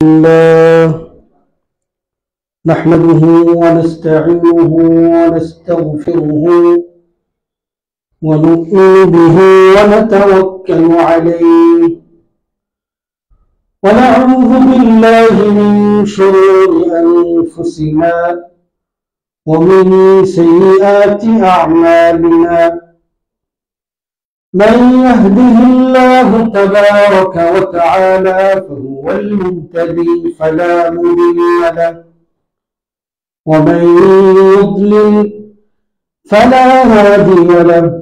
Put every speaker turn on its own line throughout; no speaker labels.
الله نحمده ونستعينه ونستغفره ونؤمن به ونتوكل عليه ونعوذ بالله من شرور أنفسنا ومن سيئات أعمالنا من يهده الله تبارك وتعالى فهو المهتدي فلا مضل له ومن يضلل فلا هادي له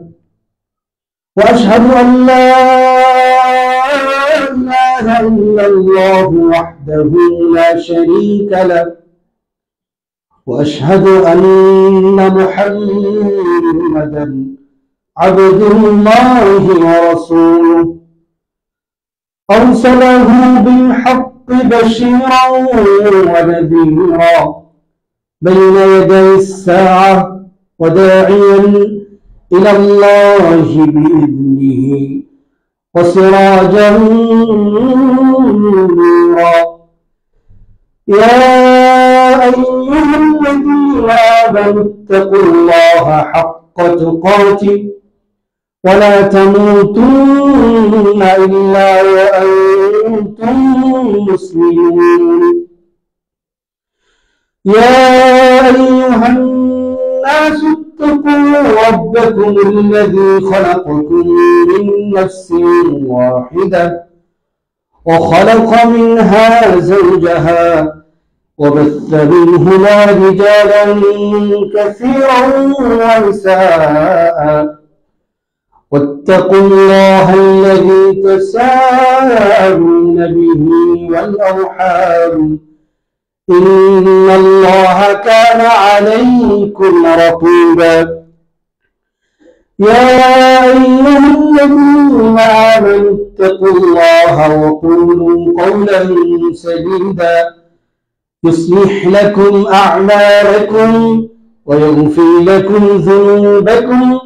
وأشهد أن لا إله إلا الله وحده لا شريك له وأشهد أن محمدا عبد الله ورسوله أرسله بالحق بشيرا ونذيرا بين يدي الساعة وداعيا إلى الله بإذنه وسراجا منيرا يا أيها الذين آمنوا اتقوا الله حق تقاته ولا تموتن إلا وأنتم مسلمون يا أيها الناس اتقوا ربكم الذي خلقكم من نفس واحدة وخلق منها زوجها وبث منهما رجالا كثيرا ونساء واتقوا الله الذي تساءلون به والأرحام إن الله كان عليكم رقيبا يا أيها الذين آمنوا اتقوا الله وقولوا قولا سديدا يصلح لكم أعمالكم ويغفر لكم ذنوبكم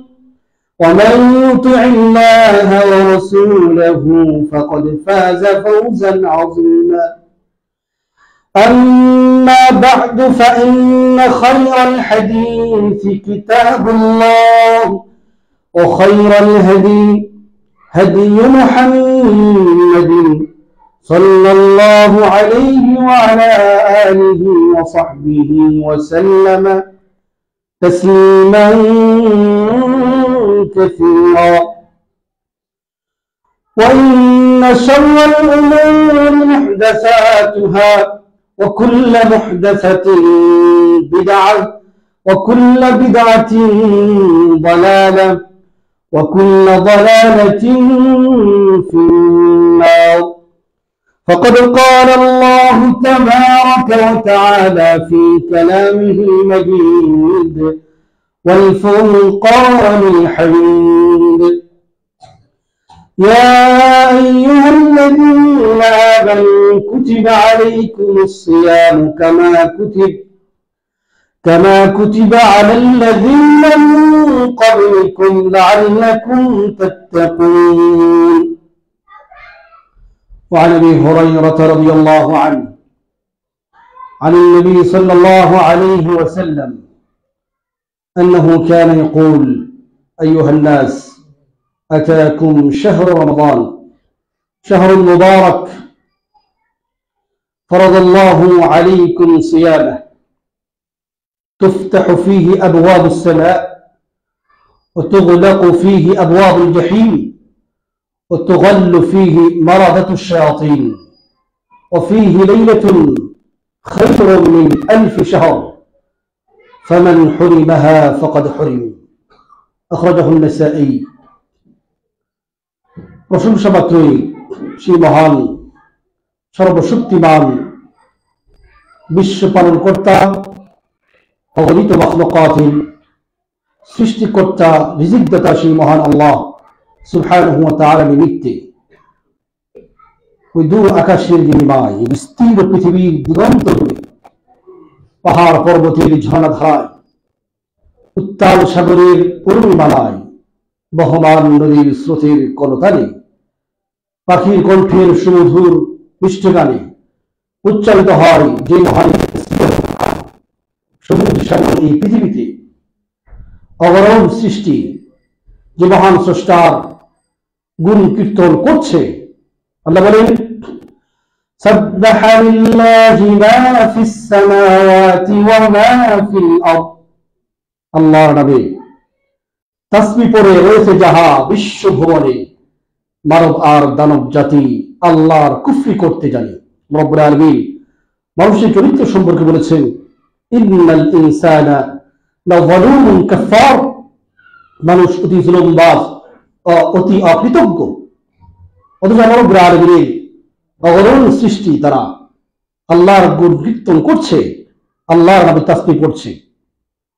ومن يطع الله ورسوله فقد فاز فوزا عظيما أما بعد فإن خير الحديث كتاب الله وخير الهدي هدي محمد صلى الله عليه وعلى آله وصحبه وسلم تسليما كثيرا وإن شر الأمور محدثاتها وكل محدثة بدعة وكل بدعة ضلالة وكل ضلالة في النار فقد قال الله تبارك وتعالى في كلامه المجيد والفرقان الحميد يا أيها الذين آمنوا كتب عليكم الصيام كما كتب على الذين من قبلكم لعلكم تتقون وعن أبي هريرة رضي الله عنه عن النبي صلى الله عليه وسلم أنه كان يقول أيها الناس أتاكم شهر رمضان شهر مبارك فرض الله عليكم صيامه تفتح فيه أبواب السماء وتغلق فيه أبواب الجحيم وتغل فيه مردة الشياطين وفيه ليلة خير من 1000 شهر فمن حرمها فقد حرم أخرجه النسائي প্রশংসা মাত্রই সেই মহান সর্বশক্তিমান বিশ্ব পালনকর্তা অগণিত মাখলুকাতের সৃষ্টিকর্তা রিজিকদাতা সেই মহান আল্লাহ সুবহানাহু ওয়া তাআলা নিমিত্তে ওই দূর আকাশের বিনিময় বিস্তীর্ণ পৃথিবীর দিগন্ত জুড়ে পাহাড় পর্বতের ঝর্ণাধারায় উত্তাল সাগরের পূর্ণিমালায় বহমান নদীর স্রোতের কলতানে পাখির কণ্ঠের সুমধুর মিষ্টগানে
উচ্চারিত হয় যে মহান সমুদ্র সাগর এই পৃথিবীতে অগরম সৃষ্টি যে মহান স্রষ্টার গুণ কীর্তন করছে। আল্লাহ বলেন সাব্বাহা লিল্লাহি মা ফিস সামাওয়াতি ওয়া মা ফিল আরদ। আল্লাহর নামে তাসবিহ পড়ে রয়েছে যাহা বিশ্ব ভুবনে, মানব আর দানব জাতি আল্লাহর কুফরি করতে জানে। রব্বুল আলামিন মানুষের চরিত্র সম্পর্কে বলেছেন ইন্নাল ইনসানা লাযালুমুন কাফফার। মানুষ অতি জুলুমবাজ, অতি অকৃতজ্ঞ। অথচ রব্বুল আলামিনের অগণন সৃষ্টি তারা আল্লাহর গুণ কীর্তন করছে, আল্লাহর নামে তাসবিহ পড়ছে।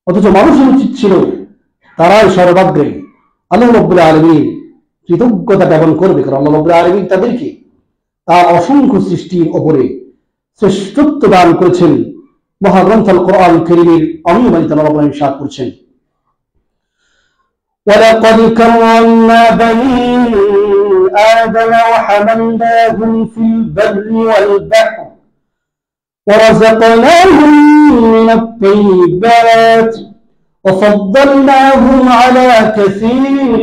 অথচ মানুষের উচিত ছিল তারাই সর্বাগ্রে আল্লাহ রাব্বুল আলামিন কৃতজ্ঞতা জ্ঞাপন করবে, কারণ আল্লাহ রাব্বুল আলামিন তাদেরকে তার অসংখ্য সৃষ্টির ওপরে শ্রেষ্ঠত্ব দান করেছেন। মহাগ্রন্থ আল কোরআন কারীমের অনিয়মিত আল্লাহ ইরশাদ করছেন ওয়ালাকাদ কাররামনা বানি আদম ওয়া হামালনাহুম ফিল বাররি ওয়াল বাহর ওয়া রাযাকনাহুম মিনাত তাইয়্যিবাত وفضلناهم على كثير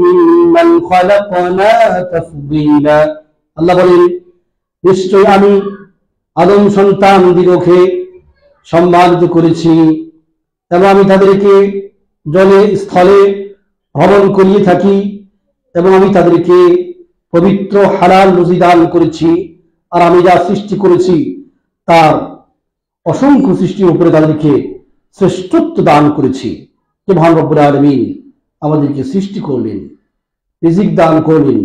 ممن خلقنا تفضيلا। আল্লাহ বলেন নিশ্চয় আমি আদম সন্তানদিগকে সম্মানিত করেছি এবং আমি তাদেরকে জলে স্থলে ভ্রমণ করিয়ে থাকি এবং আমি তাদেরকে পবিত্র হালাল রুজি দান করেছি। আর আমি যা সৃষ্টি করেছি তার অসংখ্য সৃষ্টির উপরে তাদেরকে শ্রেষ্ঠত্ব দান করেছি। যে মহান রব্বুল আলামিন আমাদেরকে সৃষ্টি করলেন, রিজিক দান করলেন,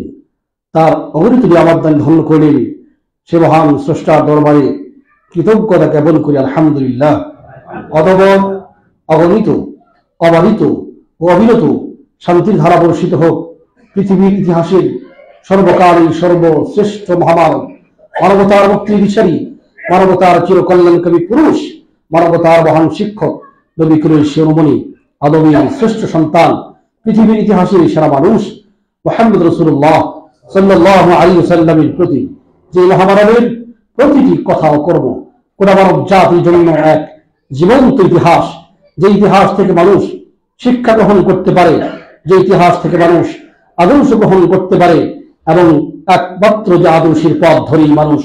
তার অগণিত নিয়ামত দান ধন্য করলেন, সে মহান স্রষ্টার দরবারে কৃতজ্ঞতা জ্ঞাপন করি আলহামদুলিল্লাহ। অতঃপর অগণিত অবাধিত ও অবিরত শান্তির ধারা বর্ষিত হোক পৃথিবীর ইতিহাসের সর্বকালীন সর্বশ্রেষ্ঠ মহামানব, মানবতার মুক্তির দিশারি, মানবতার চিরকল্যাণকামী পুরুষ, মানবতার মহান শিক্ষক, নবী করিম শিরোমণি আদমের শ্রেষ্ঠ সন্তান, পৃথিবীর ইতিহাসের সেরা মানুষ মুহাম্মদ রাসূলুল্লাহ সাল্লাল্লাহু আলাইহি ওয়াসাল্লামের প্রতি যে মহামানবের প্রতিটি কথা ও কর্ম গোটা মানব জাতির জন্য এক জীবন্ত ইতিহাস, যে ইতিহাস থেকে মানুষ শিক্ষা গ্রহণ করতে পারে, যে ইতিহাস থেকে মানুষ আদর্শ গ্রহণ করতে পারে এবং একমাত্র যে আদর্শের পথ ধরেই মানুষ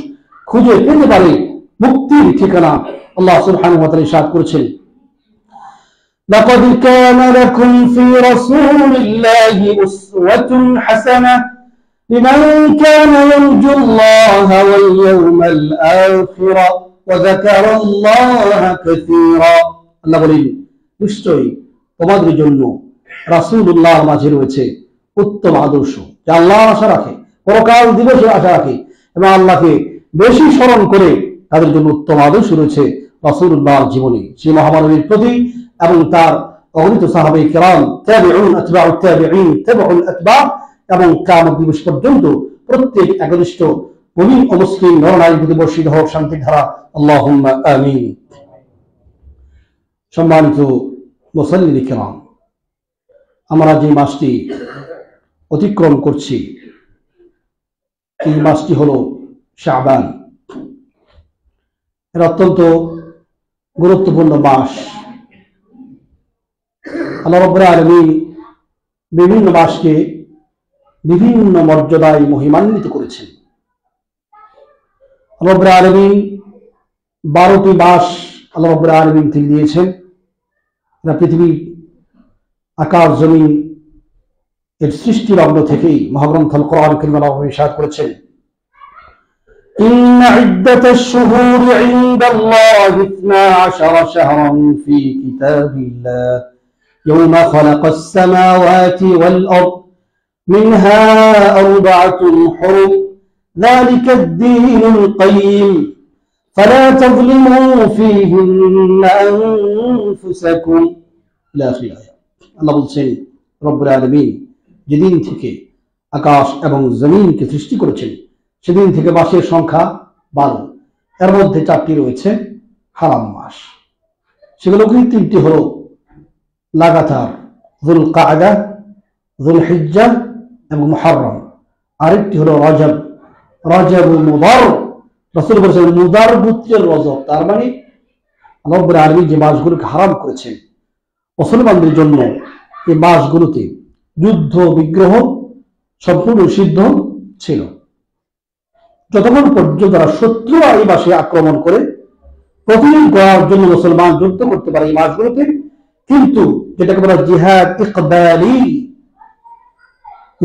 খুঁজে পেতে পারে মুক্তির ঠিকানা। আল্লাহ সুবহানাহু ওয়া তাআলা ইরশাদ করেছেন লাকাদ কানা লাকুম ফি রাসূলিল্লাহি উসওয়াতুন হাসানাহ লিমান কানা ইয়ারজুল্লাহা ওয়াল ইয়াওমাল আখির ওয়া যাকারাল্লাহা কাসীরা। আল্লাহ বলেন নিশ্চয়ই তোমাদের জন্য রাসূলুল্লাহর মাঝে রয়েছে উত্তম আদর্শ, যা আল্লাহর আশা রাখে, পরকাল দিবসের আশা রাখে এবং আল্লাহকে বেশি স্মরণ করে তাদের জন্য উত্তম আদর্শ রয়েছে রাসূলুল্লাহর জীবনে, সেই মহামানবের প্রতি এবং তার অগণিত সাহাবায়ে কেরাম, তাবিঈন, আতবাউত তাবিঈন, তাবিউল আতবা এবং কিয়ামত দিবস পর্যন্ত প্রত্যেক একনিষ্ঠ মুমিন ও মুসলিম নরনারীর প্রতি বর্ষিত হোক শান্তির ধারা। আল্লাহুম্মা আমিন। সম্মানিত মুসল্লিন কিরাম, আমরা যে মাসটি অতিক্রম করছি এই মাসটি হলো শাবান। এর অত্যন্ত গুরুত্বপূর্ণ মাস। আল্লাহ রাব্বুল আলামিন বিভিন্ন মাসকে বিভিন্ন মর্যাদায় মহিমান্বিত করেছেন। আল্লাহ রাব্বুল আলামিন 12টি মাস আল্লাহ রাব্বুল আলামিন ঠিক দিয়েছেন। পৃথিবী আকাশ জমিন এর সৃষ্টি লগ্ন থেকেই মহাগ্রন্থ আল কোরআন কারীম আল্লাহ ইরশাদ করেছেন ইন্না ইদ্দাতাশ শুহুরি ইনদাল্লাহি 12 শাহরান ফি কিতাবিল্লাহ ইয়াওমা খালাকাস সামাওয়াতি ওয়াল আরদ মিনহা আরবা'তুন হুরুম যালিকা আদ-দীনুল কাইয়্যিম ফালা তাযলিমু ফীহিন্না আনফুসাকুম ইলা আখির। আল্লাহ বলছেন রব্বুল আলামিন যেদিন থেকে আকাশ এবং জমিনকে সৃষ্টি করেছেন সেদিন থেকে মাসের সংখ্যা 12। এর মধ্যে 4টি রয়েছে হারাম মাস। সেগুলো কি 3টি হলো লাগাতার যুল কায়দা, যুল হিজ্জা এবং মুহররম। আরেকটি হলো রজব, রজব মুদার, রাসূল বলেছেন মুদার গোত্রের রজব, তার মানে আল্লাহ রাব্বুল আলামিন যে মাসগুলোকে হারাম করেছেন মুসলমানদের জন্য, এই মাসগুলোতে যুদ্ধ বিগ্রহ সম্পূর্ণ নিষিদ্ধ ছিল। যতক্ষণ পর্যন্ত তারা শত্রুরা এই মাসে আক্রমণ করে প্রতিদিন করার জন্য মুসলমান যুদ্ধ করতে পারে এই মাসগুলোতে, কিন্তু যেটাকে বলা জিহাদ ইকবালি,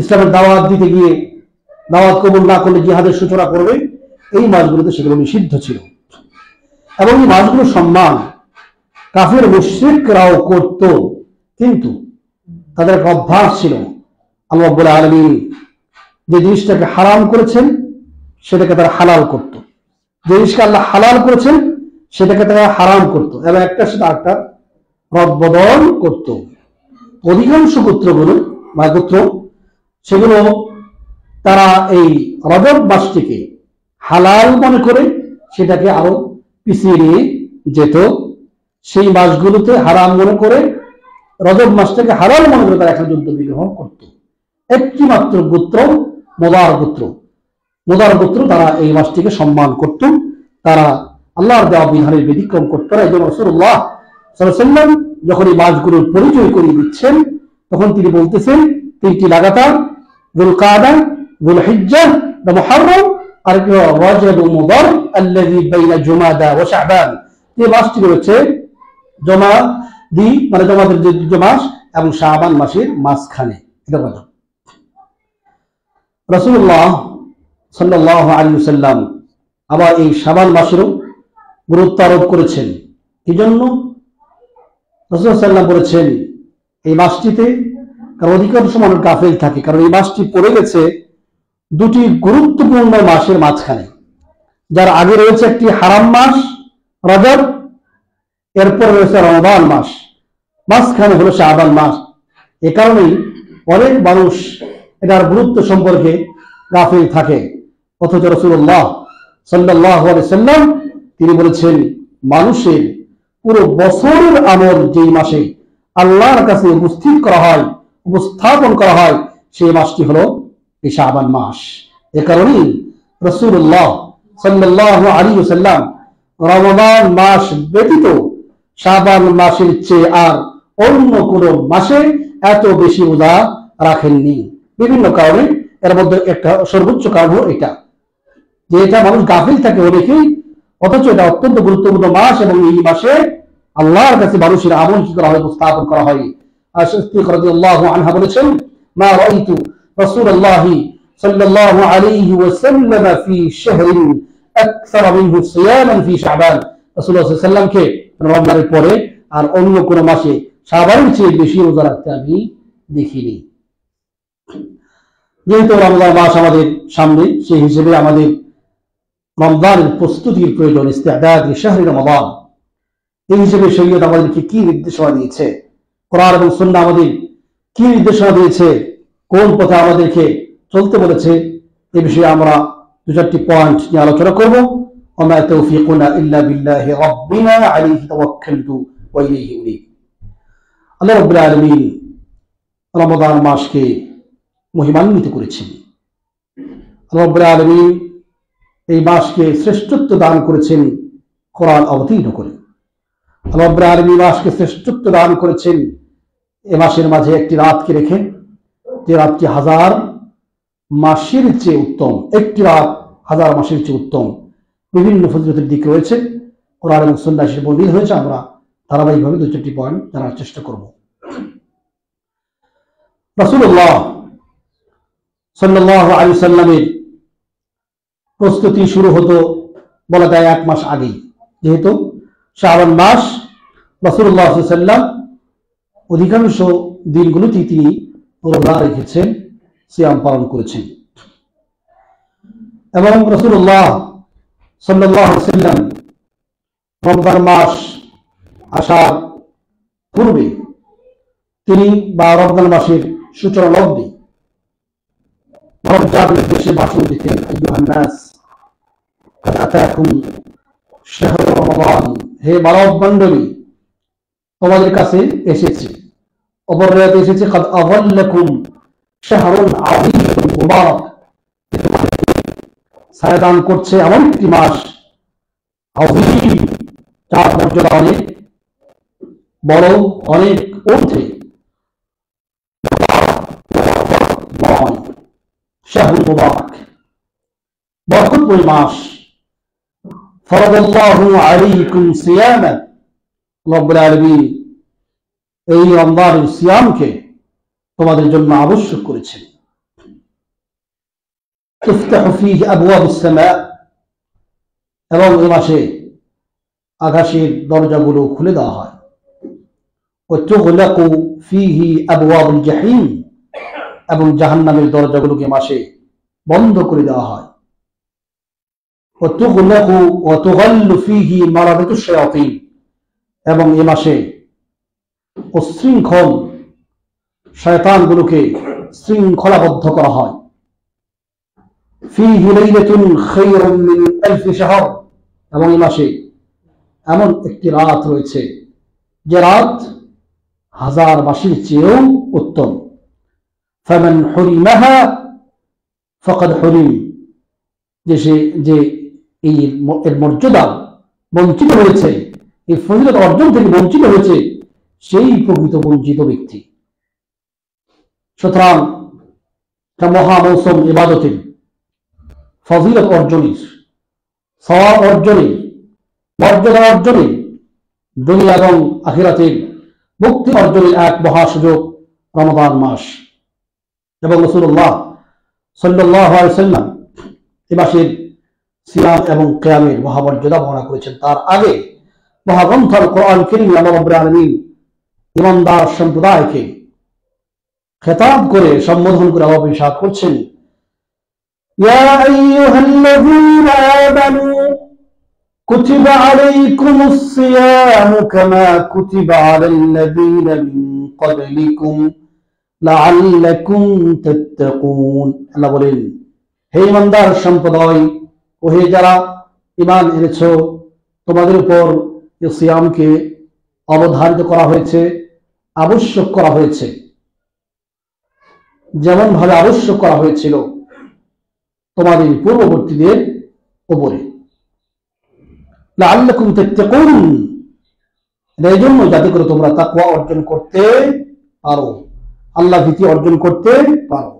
ইসলামের দাওয়াত দিতে গিয়ে দাওয়াত কবুল না করলে জিহাদের সূচনা করবে, এই মাসগুলোতে সেগুলো নিষিদ্ধ ছিল। এবং এই মাসগুলোর সম্মান কাফির মুশরিকরাও করত, কিন্তু তাদের একটা অভ্যাস ছিল। আল্লাহ রাব্বুল আলামিন যে জিনিসটাকে হারাম করেছেন সেটাকে তারা হালাল করত, যে জিনিসকে আল্লাহ হালাল করেছেন সেটাকে তারা হারাম করত, এবং একটার সাথে আরেকটা রদবদল করত। অধিকাংশ গোত্রগুলো বা গোত্র সেগুলো তারা এই রজব মাসটিকে হালাল মনে করে সেটাকে আরো পিছিয়ে নিয়ে যেত। সেই মাসগুলোতে হারাম মনে করে রজব মাসটাকে হালাল মনে করে তারা এখন যুদ্ধ বিগ্রহ করত। একটি মাত্র গোত্র মুদার গোত্র, মুদার গোত্র তারা এই মাসটিকে সম্মান করত, তারা আল্লাহর দেওয়া বিধানের ব্যতিক্রম করত না। এই জন্য রাসূলুল্লাহ সাল্লাল্লাহু আলাইহি ওয়াসাল্লাম যখন এই মাসগুলোর পরিচয় করিয়ে দিচ্ছেন তখন তিনি বলতেছেন তিনটি লাগাতার, যুলকাদা, যুলহিজ্জাহ, মুহররম, আর রজব ও মুদার আল্লাযী বাইনা জুমাদা ওয়া শাবান। এই মাসটি রয়েছে জমাদি মানে জমাদের যে মাস এবং শাবান মাসের মাঝখানে। এটা কথা রাসূলুল্লাহ সাল্লাল্লাহু আলাইহি ওয়াসাল্লাম আবার এই শাবান মাসেরও গুরুত্ব আরোপ করেছেন। কি জন্য? রাসূল সাল্লাল্লাহু আলাইহি ওয়াসাল্লাম বলেছেন এই মাসটিতে কারণ অধিকাংশ মানুষ গাফিল থাকে, কারণ এই মাসটি পড়ে গেছে দুটি গুরুত্বপূর্ণ মাসের মাঝখানে, যার আগে রয়েছে একটি হারাম মাস রজব, এরপর রয়েছে রমজান মাস, মাঝখানে হলো শাবান মাস। এ কারণেই অনেক মানুষ এটার গুরুত্ব সম্পর্কে গাফিল থাকে। অথচ রাসূলুল্লাহ সাল্লাল্লাহু আলাইহি ওয়াসাল্লাম তিনি বলেছেন মানুষের পুরো বছরের আমল যেই মাসে আল্লাহর কাছে উপস্থাপন করা হয় সেই মাসটি হলো এই শাবান মাস। এ কারণেই রাসূলুল্লাহ সাল্লাল্লাহু আলাইহি ওয়াসাল্লাম রমজান মাস ব্যতীত শাবান মাসের চেয়ে আর অন্য কোন মাসে এত বেশি রোজা রাখেননি। বিভিন্ন কারণে, এর মধ্যে একটা সর্বোচ্চ কারণ হলো এটা যে এটা মানুষ গাফিল থাকে অনেকেই, অথচ এটা অত্যন্ত গুরুত্বপূর্ণ মাস এবং এই মাসে আল্লাহর কাছে মানুষের আমল কি করা হয় উপস্থাপন করা হয়। সিদ্দিক রাদিয়াল্লাহু আনহা বলেছেন মা রাআইতু রাসূলুল্লাহ সাল্লাল্লাহু আলাইহি ওয়াসাল্লাম ফি শাহরিন আকসার মিনহু সিয়ামান ফি শাবান। রাসূলুল্লাহ সাল্লাল্লাহু আলাইহি ওয়াসাল্লামকে রমজানের পরে আর অন্য কোন মাসে শাবানের চেয়ে বেশি রোজা রাখতে আমি দেখিনি। যেহেতু রমজান মাস আমাদের সামনে, সেই হিসেবে আমাদের রমজানের প্রস্তুতির প্রয়োজন, ইস্তিআদাদ লিশাহরি রমাদান। এই হিসেবে শরীয়ত আমাদেরকে কি নির্দেশনা দিয়েছে, কোরআন এবং সুন্নাহ আমাদের কি নির্দেশনা দিয়েছে, কোন পথে আমাদেরকে চলতে বলেছে, এই বিষয়ে আমরা দু চারটি পয়েন্ট নিয়ে আলোচনা করব। ওমা তাওফীকুনা ইল্লা বিল্লাহি রাব্বিনা আলাইহি তাওয়াক্কালতু ওয়া ইলাইহি উনীব। আল্লাহ রাব্বুল আলামিন রমজান মাসকে মহিমান্বিত করেছেন। আল্লাহ রাব্বুল আলামিন এই মাসকে শ্রেষ্ঠত্ব দান করেছেন কোরআন অবতীর্ণ করে। আল্লাহ রাব্বুল আলামিন মাসকে শ্রেষ্ঠত্ব দান করেছেন এই মাসের মাঝে একটি রাতকে রেখে, যে রাতটি হাজার মাসের চেয়ে উত্তম, একটি রাত হাজার মাসের চেয়ে উত্তম। বিভিন্ন ফজিলতের দিক রয়েছে, কোরআন এবং সুন্নাহ এসে বর্ণিত হয়েছে। আমরা ধারাবাহিকভাবে দু চারটি পয়েন্ট জানার চেষ্টা করব। রাসূলুল্লাহ সাল্লাল্লাহু আলাইহি ওয়াসাল্লামের প্রস্তুতি শুরু হতো বলা যায় এক মাস আগেই, যেহেতু শাবান মাস রাসূলুল্লাহ সাল্লাল্লাহু আলাইহি ওয়াসাল্লাম অধিকাংশ দিনগুলোতেই তিনি রোজা রেখেছেন, সিয়াম পালন করেছেন। এবং রাসূলুল্লাহ সাল্লাল্লাহু আলাইহি ওয়াসাল্লাম রমজান মাস আসার পূর্বে তিনি বা রমজান মাসের সূচনা লগ্নে রমজানের দেশে ভাষণ দিতেন, আইয়ুহান নাস قد أتاكم شهر رمضان, হে মানব মণ্ডলী তোমাদের কাছে এসেছে, অপর রাতে এসেছে قد أظلكم شهر عظيم مبارك, ছায়া দান করছে এমন একটি মাস, যার মর্যাদা অনেক বড়, অনেক ঊর্ধ্বে। শাহরুল মুবারক, বরকতময় মাস। ফরাদাল্লাহু আলাইকুম সিয়ামা, রব্বুল আলামিন এই রমজানের সিয়ামকে তোমাদের জন্য আবশ্যক করেছেন। তুফতাহু ফীহি আবওয়াবুস সামা, এবং এই মাসে আকাশের দরজাগুলো খুলে দেওয়া হয়। ওয়া তুগলাকু ফীহি আবওয়াবুল জাহিম, এবং জাহান্নামের দরজাগুলোকে মাসে বন্ধ করে দেওয়া হয়। ওয়া তুগলাকু ওয়া তুগাল্লু ফীহি মারাদাতুশ শায়াতিন, এবং এই মাসে উশৃঙ্খল শয়তানগুলোকে শৃঙ্খলাবদ্ধ করা হয়। ফীহি লাইলাতুন খায়রুম মিন আলফি শাহর, এবং এই মাসে এমন একটি রাত রয়েছে যে রাত হাজার মাসের চেয়েও উত্তম। ফামান হুরিমাহা ফাকাদ হুরিম, যে এই এর মর্যাদা বঞ্চিত হয়েছে, এই ফজিলত অর্জন থেকে বঞ্চিত হয়েছে, সেই প্রকৃত বঞ্চিত ব্যক্তি। সুতরাং মহা মৌসুম ইবাদতের, ফজিলত অর্জনের, সওয়াব অর্জনের, মর্যাদা অর্জনের, দুনিয়া এবং আখিরাতের মুক্তি অর্জনের এক মহা সুযোগ রমাদান মাস। এবং রাসূলুল্লাহ সাল্লাল্লাহু আলাইহি ওয়াসাল্লাম এই মাসের সিয়াম এবং কিয়ামের মহামর্যাদা বর্ণনা করেছেন। তার আগে মহাগ্রন্থ আল কোরআন কারীম আল্লাহ রাব্বুল আলামিন ঈমানদার সম্প্রদায়কে খেতাব করে সম্বোধন করে আল্লাহ ইরশাদ করছেন, ইয়া আইয়ুহাল্লাযীনা আমানু কুতিবা আলাইকুমুস সিয়ামু কামা কুতিবা আলাল্লাযীনা মিন ক্বাবলিকুম লাআল্লাকুম তাত্তাকুন। আল্লাহ বলেন, হে ঈমানদার সম্প্রদায়, ও হে যারা ঈমান এনেছো, তোমাদের উপর এই সিয়ামকে অবধারিত করা হয়েছে, আবশ্যক করা হয়েছে, যেমন ভাবে আবশ্যক করা হয়েছিল তোমাদের পূর্ববর্তীদের উপরে। লাআল্লাকুম তাত্তাকুন, এই জন্য যাতে করে তোমরা তাকওয়া অর্জন করতে পারো, আল্লাহ ভীতি অর্জন করতে পারো।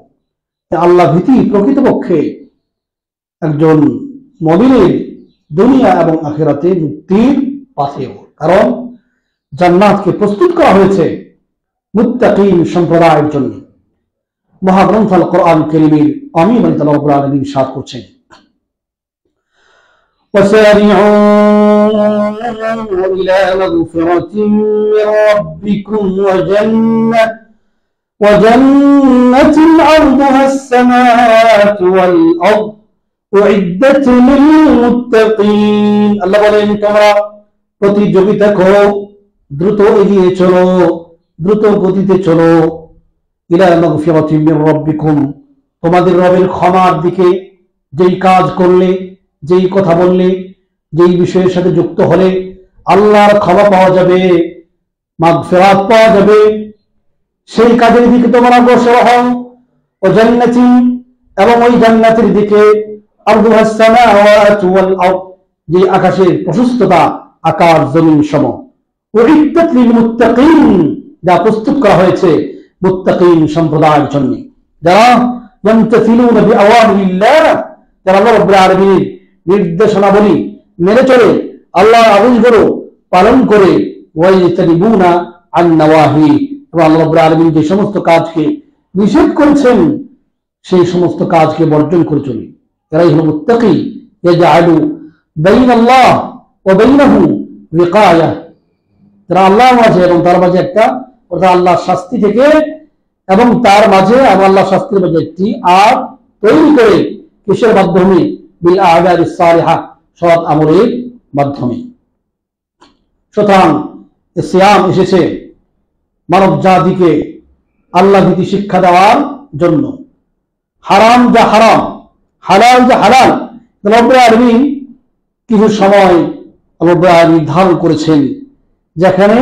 আল্লাহ ভীতি প্রকৃতপক্ষে একজন মুমিনের দুনিয়া এবং আখিরাতে মুক্তির পাথেয়। কারণ জান্নাতকে প্রস্তুত করা হয়েছে মুত্তাকিন সম্প্রদায়ের জন্য। মহাগ্রন্থ আল কোরআন কারীমের আমিন আল্লাহ রাব্বুল আলামিন ইরশাদ করছেন, وسارعوا إلى مغفرة من ربكم وجنة عرضها السماوات والأرض أعدت للمتقين। আল্লাহ বলেন, তোমরা প্রতিযোগিতা করো, দ্রুত এগিয়ে চলো, দ্রুত গতিতে চলো, ইলা মাগফিরাতিন মির রাব্বিকুম, তোমাদের রবের ক্ষমার দিকে। যেই কাজ করলে, যেই কথা বললে, যেই বিষয়ের সাথে যুক্ত হলে আল্লাহর ক্ষমা পাওয়া যাবে, মাগফিরাত পাওয়া যাবে, সেই কাজের দিকে তোমরা অগ্রসর হও। ও জান্নাতিন, এবং ওই জান্নাতের দিকে, আরদুহাস সামাওয়াতু ওয়াল আরদ, যে আকাশের প্রশস্ততা আকাশ জমিন সম। উইদ্দাত লিল মুত্তাকিন, যা প্রস্তুত করা হয়েছে মুত্তাকিন সম্প্রদায়ের জন্য, যারা ইয়ামতাসিলুনা বিআওয়ামিল্লাহ, যারা আল্লাহ রাব্বুল আলামিনের নির্দেশনাবলী মেনে চলে, আল্লাহর আদেশগুলো পালন করে, ওয়াইতানিবুনা আন নাওয়াহি, এবং আল্লাহ রাব্বুল আলামিন যে সমস্ত কাজকে নিষেধ করেছেন সেই সমস্ত কাজকে বর্জন করে চলে। এরাই হলো মুত্তাকি। ইয়াজআলু বাইনাল্লাহ ওয়া বাইনাহু ওয়িকায়া, যারা আল্লাহর মাঝে এবং তার মাঝে একটা, অর্থাৎ আল্লাহর শাস্তি থেকে এবং তার মাঝে এবং আল্লাহর শাস্তির মাঝে একটি আর তৈরি করে, কিসের মাধ্যমে? বিল আ'মালিস সালিহা, সৎ আমলের মাধ্যমে। সুতরাং সিয়াম এসেছে মানব জাতিকে আল্লাহ ভীতি শিক্ষা দেওয়ার জন্য। হারাম যা হারাম, হালাল যা হালাল, রব্বুল আলামিন কিছু সময় রব্বুল আলামিন ধারণ করেছেন, যেখানে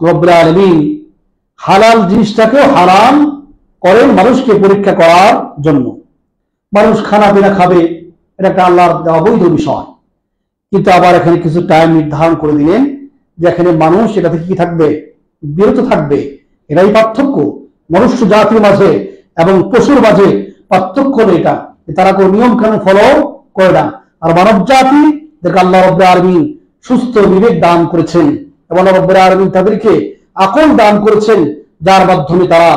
রব্বুল আলামিন হালাল জিনিসটাকেও হারাম করেন মানুষকে পরীক্ষা করার জন্য। মানুষ খানা পিনা খাবে, এটা একটা আল্লাহর অবৈধ বিষয়। কিন্তু আবার এখানে কিছু টাইম নির্ধারণ করে দিলেন যে এখানে মানুষ এটা থেকে কি থাকবে, বিরত থাকবে। এটাই পার্থক্য মনুষ্য জাতির মাঝে এবং পশুর মাঝে পার্থক্য হলো এটা, তারা কোনো নিয়ম কানুন ফলো করে না। আর মানব জাতি দেখে আল্লাহ রাব্বুল আলামিন সুস্থ বিবেক দান করেছেন এবং আল্লাহ রাব্বুল আলামিন তাদেরকে আকল দান করেছেন, যার মাধ্যমে তারা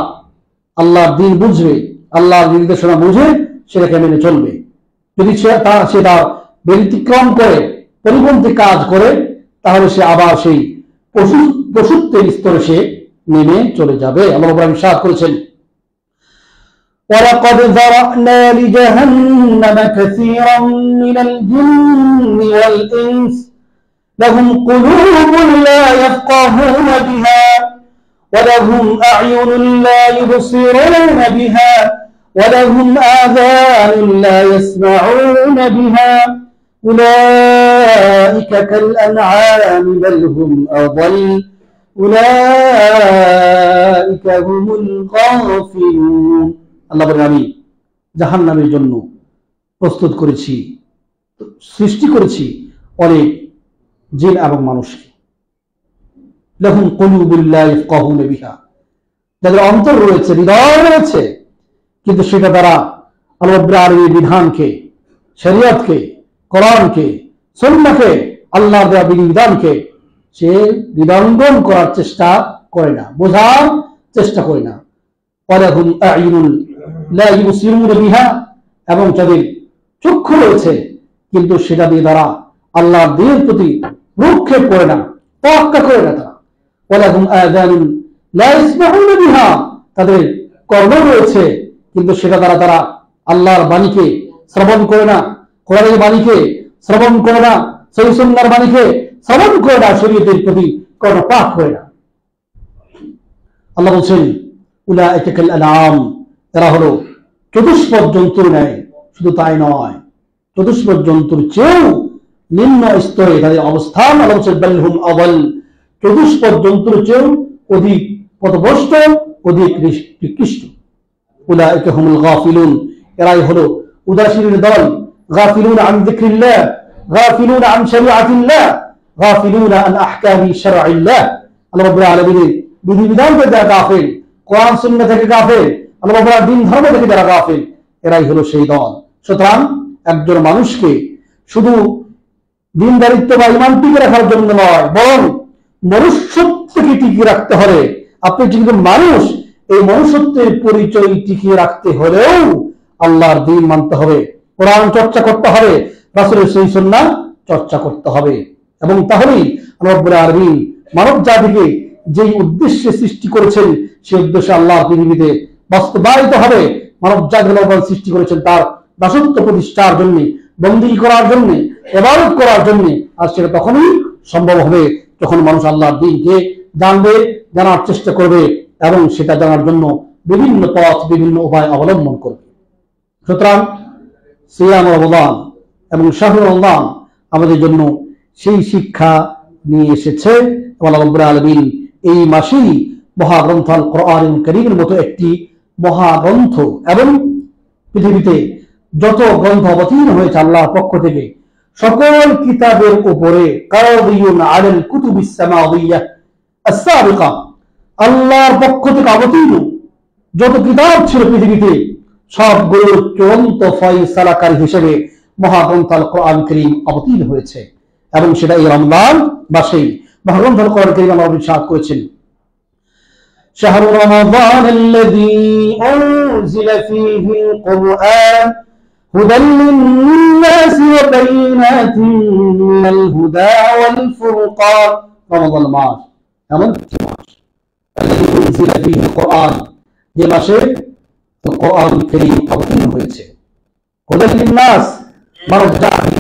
আল্লাহর দ্বীন বুঝবে, আল্লাহর নির্দেশনা বুঝে সেটাকে মেনে চলবে। যদি সেটা ব্যতিক্রম করে, পরিপন্থী কাজ করে, তাহলে সে আবার সেই পশুত্বের স্তরে সে নেমে চলে যাবে। আল্লাহ রাব্বুল আলামিন ইরশাদ করেছেন, وَلَقَدْ ذَرَأْنَا لِجَهَنَّمَ كَثِيرًا مِنَ الْجِنِّ وَالْإِنسِ لَهُمْ قُلُوبٌ لَا يَفْقَهُونَ بِهَا وَلَهُمْ أَعْيُنٌ لَا يُبْصِرُونَ بِهَا وَلَهُمْ آذَانٌ لَا يَسْمَعُونَ بِهَا أُولَئِكَ كَالْأَنْعَامِ بَلْ هُمْ أَضَلُّ أُولَئِكَ هُمُ الْغَافِلُونَ। আল্লাহ বলেন, আমি জাহান্নামের জন্য প্রস্তুত করেছি, সৃষ্টি করেছি অনেক জিন এবং মানুষকে। লাহুম কুলুবুন লা ইয়াফকাহুনা বিহা, যাদের অন্তর রয়েছে, হৃদয় রয়েছে, কিন্তু সেটা দ্বারা আল্লাহ রাব্বুল আলামিনের বিধানকে, শরীয়তকে, কোরআনকে, সুন্নাহকে, আল্লাহর দেওয়া বিধিবিধানকে সে হৃদয়ঙ্গম করার চেষ্টা করে না, বোঝার চেষ্টা করে না। ওয়ালাহুম আ'য়ুনুন লা ইউবসিরুনা বিহা, এবং যাদের চক্ষু রয়েছে কিন্তু সেটা দিয়ে তারা আল্লাহর দ্বীনের প্রতি ভ্রুক্ষেপ করে না, তোয়াক্কা করে না তারা। ওয়ালাহুম আযানুন লা ইয়াসমাউনা বিহা, তাদের কর্ণ রয়েছে কিন্তু সেটা দ্বারা তারা আল্লাহর বাণীকে শ্রবণ করে না, কোরআনের বাণীকে শ্রবণ করে না, সহিহ সুন্নাহর বাণীকে শ্রবণ করে না, শরীয়তের প্রতি কর্ণপাত করে না। আল্লাহ বলছেন, উলাইকা কাল আনআম, এরা হলো চতুষ্পদ জন্তুর ন্যায়। শুধু তাই নয়, চতুষ্পদ জন্তুর চেয়েও নিম্ন স্তরে তাদের অবস্থান। আল্লাহ বলছেন, বাল হুম আদাল, চতুষ্পদ জন্তুর চেয়েও অধিক পথভ্রষ্ট, অধিক নিকৃষ্ট। উলাইকা হুমুল গাফিলুন, এরাই হলো উদাসীন দল। গাফিলুন আন যিকরিল্লাহ, গাফিলুন আন শরিআতিল্লাহ, গাফিলুন আন আহকামি শারঈল্লাহ। আল্লাহ রাব্বুল আলামিনের বিধিবিধান থেকে যারা গাফিল, কোরআন সুন্নাহ থেকে গাফিল, আল্লাহ রাব্বুল আলামিনের দ্বীন ধর্ম থেকে যারা গাফিল, এরাই হলো সেই দল। সুতরাং একজন মানুষকে শুধু দিনদারিত্ব বা ঈমান টিকে রাখার জন্য নয়, বরং মনুষ্যত্বকে টিকিয়ে রাখতে হবে। আপনি যেহেতু মানুষ, এই মনুষ্যত্বের পরিচয় টিকিয়ে রাখতে হলেও আল্লাহর দ্বীন মানতে হবে, কোরআন চর্চা করতে হবে, রাসূলের সহিহ সুন্নাহ চর্চা করতে হবে। এবং তাহলেই আল্লাহ রাব্বুল আলামিন মানব জাতিকে যেই উদ্দেশ্যে সৃষ্টি করেছেন সেই উদ্দেশ্যে আল্লাহর পৃথিবীতে বাস্তবায়িত হবে। মানব জাতিকে আল্লাহ সৃষ্টি করেছেন তার দাসত্ব প্রতিষ্ঠার জন্য, বন্দী করার জন্য, ইবাদত করার জন্য। আর সেটা তখনই সম্ভব হবে যখন মানুষ আল্লাহর দ্বীনকে জানবে, জানার চেষ্টা করবে এবং সেটা জানার জন্য বিভিন্ন পথ, বিভিন্ন উপায় অবলম্বন করবে। সুতরাং সিয়াম রমাদান এবং শাহরুর রমাদান আমাদের জন্য সেই শিক্ষা নিয়ে এসেছে। আল্লাহ রাব্বুল আলামিন এই মাসেই মহাগ্রন্থ আল কোরআনুল কারীমের মতো একটি মহাগ্রন্থ এবং পৃথিবীতে যত গ্রন্থ অবতীর্ণ হয়েছে আল্লাহর পক্ষ থেকে, সকল কিতাবের উপরে কারাদিয়ুন আলাল কুতুবিস সামাওয়িয়্যাহ আস-সাবিকা, আল্লাহর পক্ষ থেকে অবতীর্ণ যত কিতাব ছিল পৃথিবীতে সবগুলোর চূড়ান্ত ফয়সালাকারী হিসেবে মহাগ্রন্থ আল কোরআন কারীম অবতীর্ণ হয়েছে। এবং সেটা এই রমজান মাসেই মহাগ্রন্থ আল কোরআন কারীম আল্লাহ ইরশাদ করেছেন, শাহরু রমাদান আল্লাযী উনজিলা ফীহিল কুরআন হুদাল লিন-নাসি ওয়া বায়িনাতিন মিনাল হুদা ওয়াল ফুরকান। রমাদান মাস এমন একটি মাস আল্লাযী উনজিলা ফীহিল কুরআন, যে মাসে কোরআন কারীম অবতীর্ণ হয়েছে। হুদাল লিন-নাস, মানব জাতি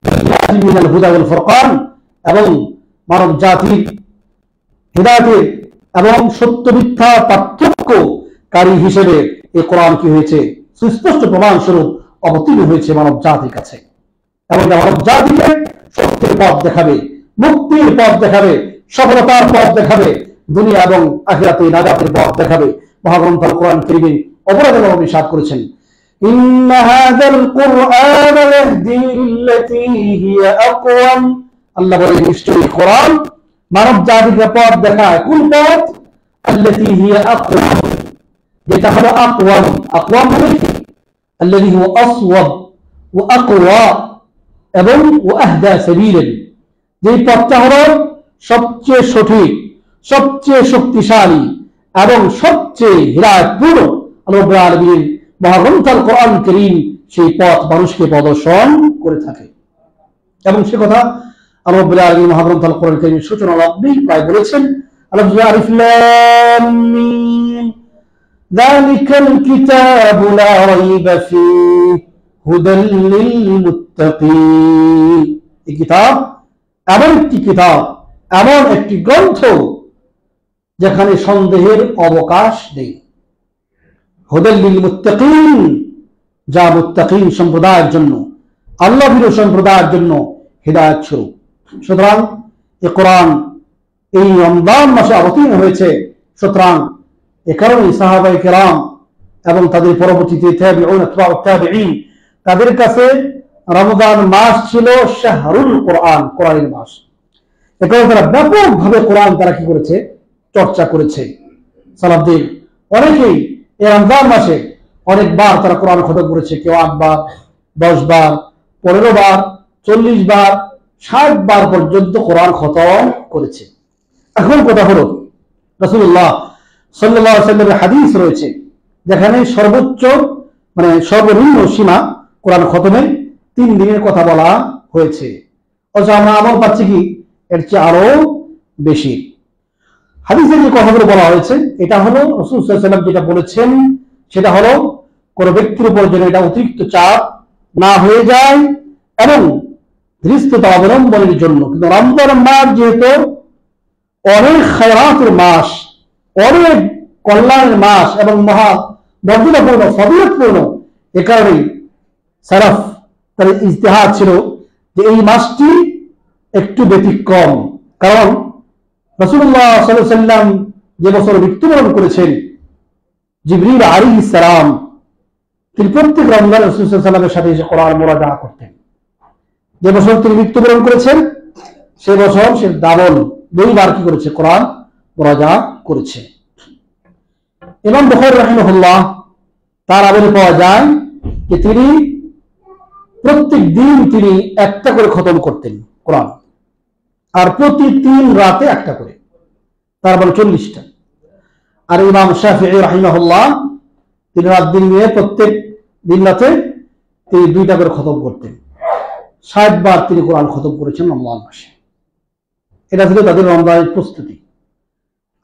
হেদায়েত মিনাল হুদা ওয়াল ফুরকান, এবং মানব জাতির হিদায়াতের এবং সত্য মিথ্যা পার্থক্যকারী হিসেবে এই কোরআন কি হয়েছে, সুস্পষ্ট প্রমাণ স্বরূপ অবতীর্ণ হয়েছে মানব জাতির কাছে। এবং মানব জাতিকে সত্যের পথ দেখাবে, মুক্তির পথ দেখাবে, সফলতার পথ দেখাবে, দুনিয়া এবং আখিরাতে নাজাতের পথ দেখাবে। মহাগ্রন্থ আল কোরআন কারীমে অপরাধ ইরশাদ করেছেন, ইন্না হাযাল কুরআন ইয়াহদি লিল্লাতী হিয়া আকওয়াম। আল্লাহ বলেন নিশ্চয়ই কোরআন মানব জাতিকে পথ দেখায়। কোন পথ? আল্লাতী হিয়া আকওয়াম, যেটা হলো আকওয়াম। আকওয়াম মানে কি? আল্লাযী হুয়া আসওয়াব ওয়া আকওয়া এবং ওয়া আহদা সাবিলান, যে পথটা হলো সবচেয়ে সঠিক, সবচেয়ে শক্তিশালী এবং সবচেয়ে হিদায়াতপূর্ণ। আল্লাহ রাব্বুল আলামিন মহাগ্রন্থ আল কোরআন কারীম সেই পথ মানুষকে প্রদর্শন করে থাকে। এবং সে কথা আল্লাহ রাব্বুল আলামিন মহাগ্রন্থ আল কোরআন কারীমের সূচনা লগ্নেই প্রায় বলেছেন। আলিফ লাম মিম যালিকাল কিতাবু লা রাইবা ফীহি হুদাল লিল মুত্তাকিন। এই কিতাব এমন একটি কিতাব, এমন একটি গ্রন্থ যেখানে সন্দেহের অবকাশ নেই। হুদাল লিল মুত্তাকিন, যা মুত্তাকিন সম্প্রদায়ের জন্য, আল্লাহ ভীরু সম্প্রদায়ের জন্য হিদায়াত স্বরূপ। সুতরাং এই কোরআন এই রমজান মাসে অবতীর্ণ হয়েছে। সুতরাং এ কারণে সাহাবায়ে কেরাম এবং তাদের পরবর্তীতে তাবিঈন, আতবাউ তাবিঈন, তাদের কাছে রমজান মাস ছিল শাহরুল কোরআন, কোরআনের মাস। এ কারণে তারা ব্যাপকভাবে কোরআন তারা কি করেছে? চর্চা করেছে। সালাফদের অনেকেই এই রমজান মাসে অনেকবার তারা কোরআন খতম করেছে। কেউ 8 বার, 10 বার, 15 বার, 40 বার, 60 বার পর্যন্ত কোরআন খতম করেছে। এখন কথা হলো, রাসূলুল্লাহ সাল্লাল্লাহু আলাইহি ওয়াসাল্লামের হাদিস রয়েছে যেখানে সর্বোচ্চ মানে সর্বনিম্ন সীমা কোরআন খতমে 3 দিনের কথা বলা হয়েছে। অথচ আমরা আমল পাচ্ছি কি এর চেয়ে আরো বেশি। হাদিসে যে কথাগুলো বলা হয়েছে এটা হলো রাসূল সাল্লাল্লাহু আলাইহি ওয়াসাল্লাম যেটা বলেছেন সেটা হলো কোনো ব্যক্তির উপর যেন এটা অতিরিক্ত চাপ না হয়ে যায় এবং ধৃষ্টতা অবলম্বনের জন্য। কিন্তু রমজান মাস যেহেতু অনেক খায়রাতের মাস, অনেক কল্যাণের মাস এবং মহা মর্যাদাপূর্ণ, ফজিলতপূর্ণ, এ কারণেই সালাফ তাদের ইজতিহাদ ছিল যে এই মাসটি একটু ব্যতিক্রম। কারণ রাসূলুল্লাহ সাল্লাল্লাহু আলাইহি ওয়াসাল্লাম যে বছর মৃত্যুবরণ করেছেন, জিবরিল আলাইহিস সালাম তিনি প্রত্যেক রমজানে রাসূল সাল্লাল্লাহু আলাইহি ওয়াসাল্লামের সাথে এসে কোরআন মুরাজা করতেন। যে বছর তিনি মৃত্যুবরণ করেছেন সে বছর সে ডাবল 2 বার কি করেছে? কোরআন মুরাজা করেছে। ইমাম বুখারী রাহিমাহুল্লাহ তার আমলে পাওয়া যায় যে তিনি প্রত্যেক দিন তিনি একটা করে খতম করতেন কোরআন, আর প্রতি 3 রাতে একটা করে, তার মানে 40টা। আর ইমাম শাফিঈ রাহিমাহুল্লাহ তিনি রাত দিন নিয়ে প্রত্যেক দিন রাতে তিনি 2টা করে খতম করতেন। 60 বার তিনি কোরআন খতম করেছেন রমজান মাসে। এটা ছিল তাদের রমজানের প্রস্তুতি।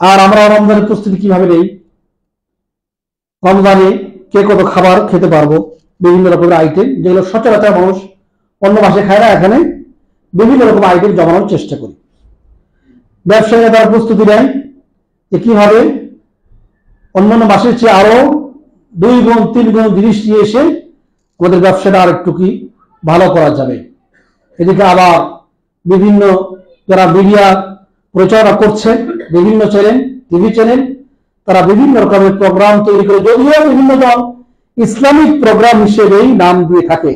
আর আমরা রমজানের প্রস্তুতি কিভাবে নেই? রমজানে কে কত খাবার খেতে পারবো, বিভিন্ন রকমের আইটেম যেগুলো সচরাচর মানুষ অন্য মাসে খায় না, এখানে বিভিন্ন রকম আইটেম জমানোর চেষ্টা করি। ব্যবসায়ীরা তার প্রস্তুতি নেয় যে কিভাবে অন্যান্য মাসের চেয়ে আরো 2 গুণ 3 গুণ জিনিস নিয়ে এসে আমাদের ব্যবসাটা আর একটু কি ভালো করা যাবে। এদিকে আবার বিভিন্ন যারা মিডিয়া প্রচারণা করছে, বিভিন্ন চ্যানেল, টিভি চ্যানেল, তারা বিভিন্ন রকমের প্রোগ্রাম তৈরি করে, যদিও বিভিন্ন দল ইসলামিক প্রোগ্রাম হিসেবেই নাম দিয়ে থাকে,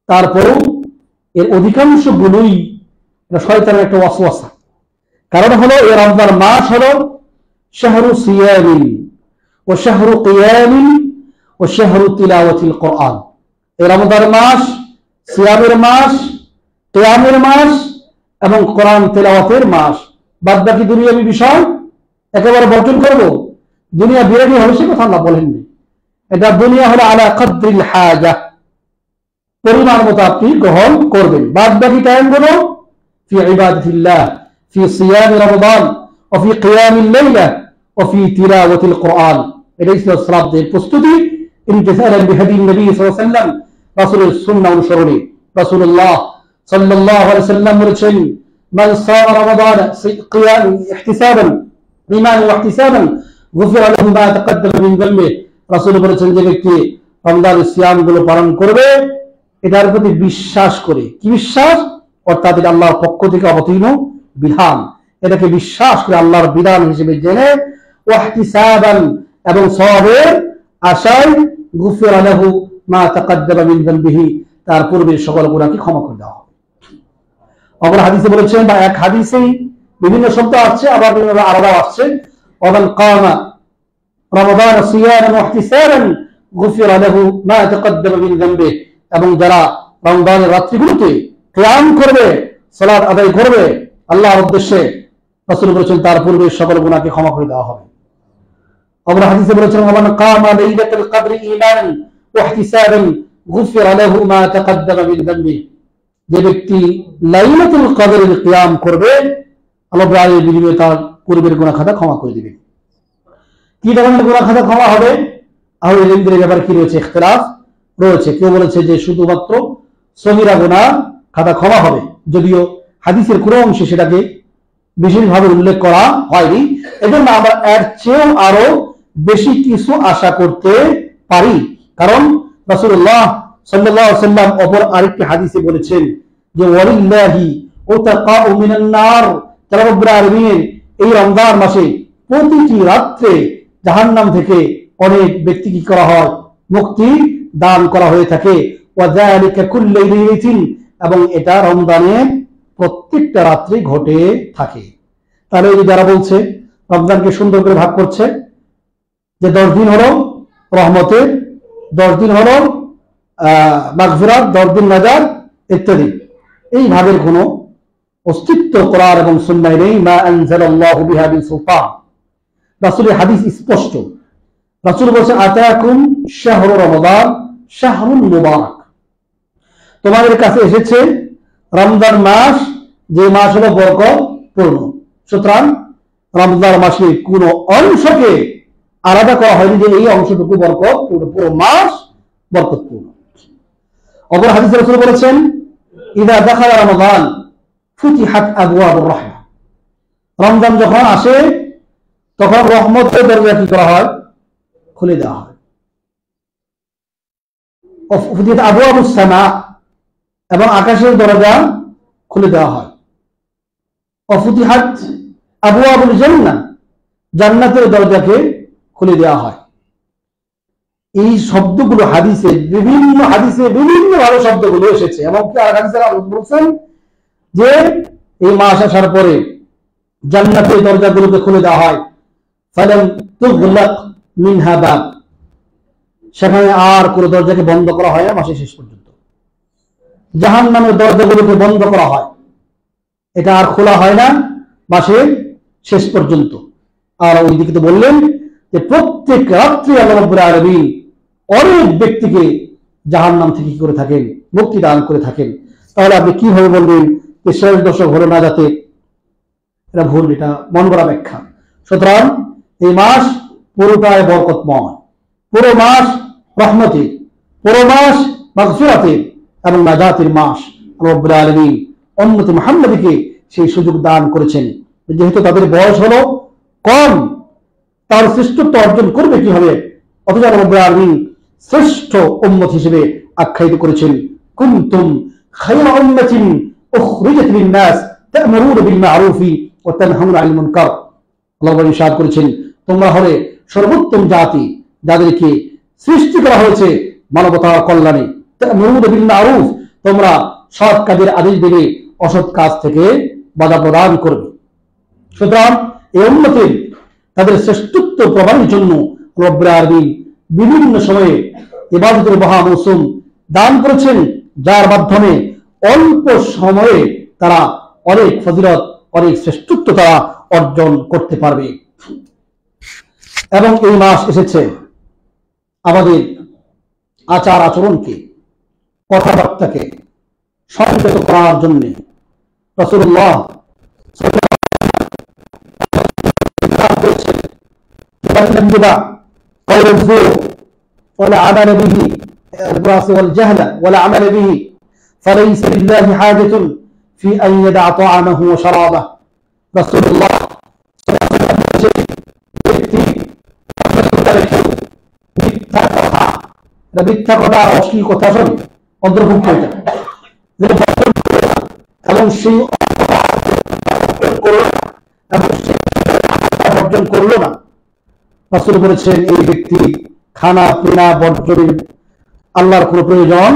তারপরেও এর অধিকাংশ গুলোই শয়তানের একটা ওয়াসওয়াসা। কারণ হলো এই রমজান মাস হলো শাহরু সিয়ামিন ও শাহরু কিয়ামিন ও শাহরু তিলাওয়াতিল কোরআন। এই রমজান মাস সিয়ামের মাস, কিয়ামের মাস এবং কোরআন তেলাওয়াতের মাস। বাদ বাকি দুনিয়াবি বিষয় একেবারে বর্জন করব, দুনিয়া বিরানি হবে সে কথা আল্লাহ বলেননি। এটা দুনিয়া হলো আলা কদরিল হাজা, পরিমাণ মতো আপনি গ্রহণ করবেন। বাদ বাকি টাইমগুলো ফি ইবাদাতিল্লাহ, ফি সিয়াম রমাদান ও ফি কিয়ামিল লাইলা ও ফি তিলাওয়াতিল কোরআন। এটাই ছিল সালাতের প্রস্তুতি। ইমতিসালান বিহাদি নবী সাল্লাল্লাহু আলাইহি ওয়াসাল্লাম, রাসূলের সুন্নাহ অনুসরণে। রাসূলুল্লাহ সাল্লাল্লাহু আলাইহি ওয়াসাল্লাম বলেছেন, মান সাম রমাদান কিয়াম ইহতিসাবান ঈমান ওয়া ইহতিসাবান গুফিরা লাহু মা তাকাদ্দামা মিন যামবি। রাসূল বলেছেন যে ব্যক্তি রমজানের সিয়ামগুলো পালন করবে এটার প্রতি বিশ্বাস করে। কি বিশ্বাস? অর্থাৎ এটা আল্লাহর পক্ষ থেকে অবতীর্ণ বিধান, এটাকে বিশ্বাস করে আল্লাহর বিধান হিসেবে জেনে ওয়া ইহতিসাবান এবং সওয়াবের আশায় গুফিরা লাহু মা তাকাদ্দামা মিন যামবিহি, তার পূর্বের সকল গুনাহকে ক্ষমা করে দেওয়া হবে। অপর হাদিসে বলেছেন, বা এক হাদিসেই বিভিন্ন শব্দ আসছে, আবার বিভিন্ন আলাদাও আসছে, ওয়ামান কামা রমাদান সিয়ামান ওয়া ইহতিসাবান গুফিরা লাহু মা তাকাদ্দামা মিন যামবিহি, এবং যারা রমজানের রাত্রিগুলোতে কিয়াম করবে, সালাত আদায় করবে আল্লাহর উদ্দেশ্যে, রাসূল বলেছেন তার পূর্বের সকল গুনাহকে ক্ষমা করে দেওয়া হবে। অপর হাদিসে বলেছেন, ওয়ামান কামা লাইলাতুল কদরি ঈমানান ওয়া ইহতিসাবান গুফিরা লাহু মা তাকাদ্দামা মিন যামবিহি, যে ব্যক্তি লাইলাতুল কদরের কিয়াম করবে, আল্লাহ রাব্বুল আলামিন তার পূর্বের গুনাহ খাতা ক্ষমা করে দিবেন। কি ধরনের গুনাহ খাতা ক্ষমা হবে? আহলে ইলমের ব্যাপারে কি রয়েছে? ইখতিলাফ রয়েছে। কেউ বলেছে যে শুধুমাত্র সগীরা গুনাহ খাতা ক্ষমা হবে, যদিও হাদিসের কোন অংশে সেটাকে বিশেষভাবে উল্লেখ করা হয়নি। এজন্য আমরা এর চেয়েও আরো বেশি কিছু আশা করতে পারি, কারণ রাসূলুল্লাহ সাল্লাল্লাহু আলাইহি ওয়াসাল্লাম অপর আরেকটি হাদিসে বলেছেন যে ওয়ালিল্লাহি উতাকাউ মিনান নার, আল্লাহ রাব্বুল আলামিন এই রমজান মাসে প্রতিটি রাত্রে জাহান্নাম থেকে অনেক ব্যক্তি কি করা হয়? মুক্তি দান করা হয়ে থাকে। ওয়া যালিকা কুল্লু লাইলাতিন, এবং এটা রমজানের প্রত্যেকটা রাত্রি ঘটে থাকে। তাহলে এই যারা বলছে রমজানকে সুন্দর করে ভাগ করছে, যে 10 দিন হলো রহমতের, 10 দিন হলো মাগফিরাত, 10 দিন নাজাত ইত্যাদি, এই ভাবের কোনো অস্তিত্ব কোরআন এবং সুন্নাহয় নেই। মা আনজালাল্লাহু বিহা মিন সুলতান, রাসূলের হাদিস স্পষ্ট। রাসূল বলেছেন, আতাকুম শাহরু রমাদান শাহরুন মুবারাক, তোমাদের কাছে এসেছে রমজান মাস, যে মাস হলো বরকতপূর্ণ। সুতরাং রমজান মাসে কোন অংশকে আলাদা করা হয়নি যে এই অংশটুকু বরকতপূর্ণ, পুরো মাস বরকতপূর্ণ। অপর হাদিসে রাসূল বলেছেন, ইযা দাখালা রমাদান ফুতিহাত আবওয়াবুর রাহমা, রমজান যখন আসে তখন রহমতের দরজা কি করা হয়? খুলে দেওয়া হয়। ফুতিহাত আবওয়াবুস সামা, এবং আকাশের দরজা খুলে দেওয়া হয়। অফুতিহাত আবওয়াবুল জান্নাহ, জান্নাতের দরজাকে খুলে দেওয়া হয়। এই শব্দগুলো হাদিসে বিভিন্ন ভাবে শব্দগুলো এসেছে, এবং কি আর হাদিসে বলছেন যে এই মাস আসার পরে জান্নাতের দরজাগুলোকে খুলে দেওয়া হয়। ফালাম তুগলাক মিনহা বাব, সেখানে আর কোনো দরজাকে বন্ধ করা হয় না মাসের শেষ পর্যন্ত। জাহান্নামের দরজাগুলোকে বন্ধ করা হয়, এটা আর খোলা হয় না মাসের শেষ পর্যন্ত। আর ওইদিকে তো বললেন যে প্রত্যেক রাত্রে আল্লাহ রাব্বুল আলামিন অনেক ব্যক্তিকে জাহান্নাম থেকে কি করে থাকেন? মুক্তি দান করে থাকেন। তাহলে আপনি কিভাবে বলবেন যে শেষ দশক হলো না যাতে? এটা ভুল, এটা মন গড়া ব্যাখ্যা। সুতরাং এই মাস পুরোটাই বরকতময়, পুরো মাস রহমতের, পুরো মাস মাগফিরাতের এবং নাজাতের মাস। আল্লাহ রাব্বুল আলামিন উম্মতে মুহাম্মাদীকে সেই সুযোগ দান করেছেন। যেহেতু তাদের বয়স হলো কম, তার শ্রেষ্ঠত্ব অর্জন করবে কি হবে? অথচ আল্লাহ রাব্বুল আলামিন শ্রেষ্ঠ উম্মত হিসেবে আখ্যায়িত করেছেন, কুনতুম খায়রা উম্মাতিন উখরিজাত লিন-নাস তা'মুরুনা বিল মা'রুফি ওয়া তানহাউনা আনিল মুনকার। আল্লাহ ইরশাদ করেছেন, তোমরা হলে সর্বোত্তম জাতি, যাদেরকে সৃষ্টি করা হয়েছে মানবতার কল্যাণে। তা'মুরুনা বিল মা'রুফ, তোমরা সৎ কাজের আদেশ দেবে, অসৎ কাজ থেকে বাধা প্রদান করবে। সুতরাং এই উম্মতের তাদের শ্রেষ্ঠত্ব প্রমাণের জন্য রব্বুল আলামিন বিভিন্ন সময়ে ইবাদতের মহা মৌসুম দান করেছেন, যার মাধ্যমে অল্প সময়ে তারা অনেক ফজিলত, অনেক শ্রেষ্ঠত্ব তারা অর্জন করতে পারবে। এবং এই মাস এসেছে আমাদের আচার আচরণকে, কথাবার্তাকে সংযত করার জন্য। রাসূলুল্লাহ ولا عمل به الراس والجهل ولا عمل به فليس لله حاجة في أن يدع طعامه وشرابه. رسول الله মিথ্যা কথা অশ্লীল কথা সব অন্তর্ভুক্ত এবং সেই অর্জন করলো না। রাসূল বলেছেন, এই ব্যক্তি খানা পিনা বর্জনের আল্লাহর কোনো প্রয়োজন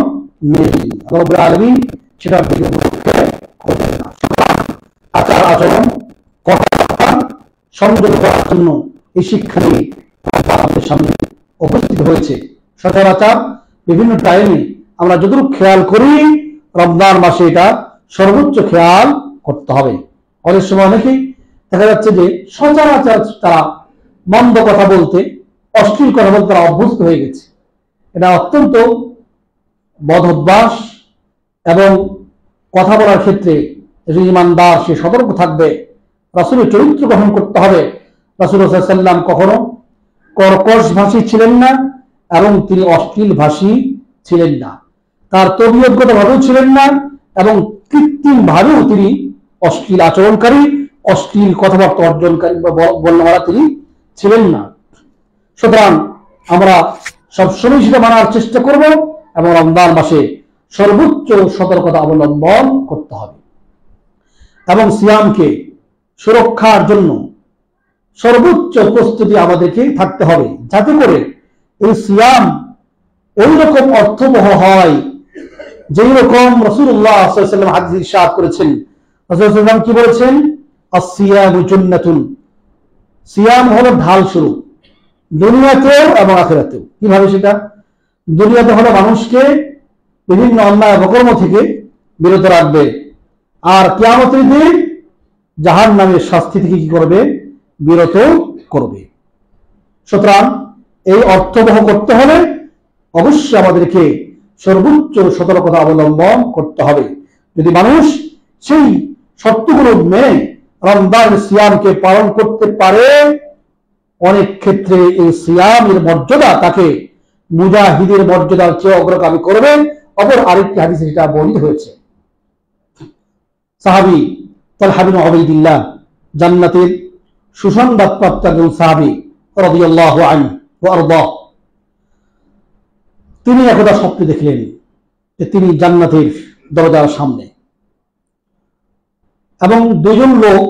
নেই। রব্বুল আলামিন সেটার দিকে করবেন না। আচার আচরণ কথা সংযত করার জন্য এই শিক্ষা নিয়ে আমাদের সামনে উপস্থিত হয়েছে। সচরাচর বিভিন্ন টাইমে আমরা যতটুকু খেয়াল করি, রমজান মাসে এটা সর্বোচ্চ খেয়াল করতে হবে। অনেক সময় অনেকেই দেখা যাচ্ছে যে সচরাচর তারা মন্দ কথা বলতে, অশ্লীল কথা বলতে তারা অভ্যস্ত হয়ে গেছে। এটা অত্যন্ত বদ অভ্যাস এবং কথা বলার ক্ষেত্রে যে ইমানদার সে সতর্ক থাকবে। রাসূলের চরিত্র গ্রহণ করতে হবে। রাসূল সাল্লাল্লাহু আলাইহি ওয়াসাল্লাম কখনো কর্কশ ভাষী ছিলেন না এবং তিনি অশ্লীল ভাষী ছিলেন না। তার তবিয়তগত ভাবেও ছিলেন না এবং কৃত্রিম ভাবেও তিনি অশ্লীল আচরণকারী, অশ্লীল কথাবার্তা অর্জনকারী বা বর্ণমালা তিনি ছিলেন না। সুতরাং আমরা সবসময় সেটা মানার চেষ্টা করব এবং রমজান মাসে সর্বোচ্চ সতর্কতা অবলম্বন করতে হবে এবং সিয়ামকে সুরক্ষার জন্য সর্বোচ্চ প্রস্তুতি আমাদেরকে থাকতে হবে, যাতে করে এই সিয়াম ওই রকম অর্থবহ হয় যেই রকম রাসূলুল্লাহ সাল্লাল্লাহু আলাইহি ওয়াসাল্লাম হাদিসে ইরশাদ করেছেন। রাসূল সাল্লাল্লাহু আলাইহি ওয়াসাল্লাম কি বলেছেন? আস-সিয়ামু জান্নাতুন, সিয়াম হলো ঢাল স্বরূপ দুনিয়াতেও এবং আখিরাতেও। কিভাবে সেটা? দুনিয়াতে হলো মানুষকে বিভিন্ন অন্যায় অপকর্ম থেকে বিরত রাখবে, আর কিয়ামতের দিন জাহান্নামের শাস্তি থেকে কি করবে? বিরত করবে। সুতরাং এই অর্থবহ করতে হলে অবশ্যই আমাদেরকে সর্বোচ্চ সতর্কতা অবলম্বন করতে হবে। যদি মানুষ সেই শর্তগুলো মেনে রমজান সিয়ামকে পালন করতে পারে, অনেক ক্ষেত্রে এই সিয়ামের মর্যাদা তাকে মুজাহিদের মর্যাদার চেয়ে অগ্রগামী করবে। অপর আরেকটি হাদিসে সেটা বর্ণিত হয়েছে। সাহাবী তালহা বিন উবাইদিল্লাহ, জান্নাতের সুসংবাদপ্রাপ্ত একজন সাহাবী রাদিয়াল্লাহু আনহু ওয়া আরদা, তিনি একদা স্বপ্নে দেখলেন যে তিনি জান্নাতের দরজার সামনে এবং দুজন লোক,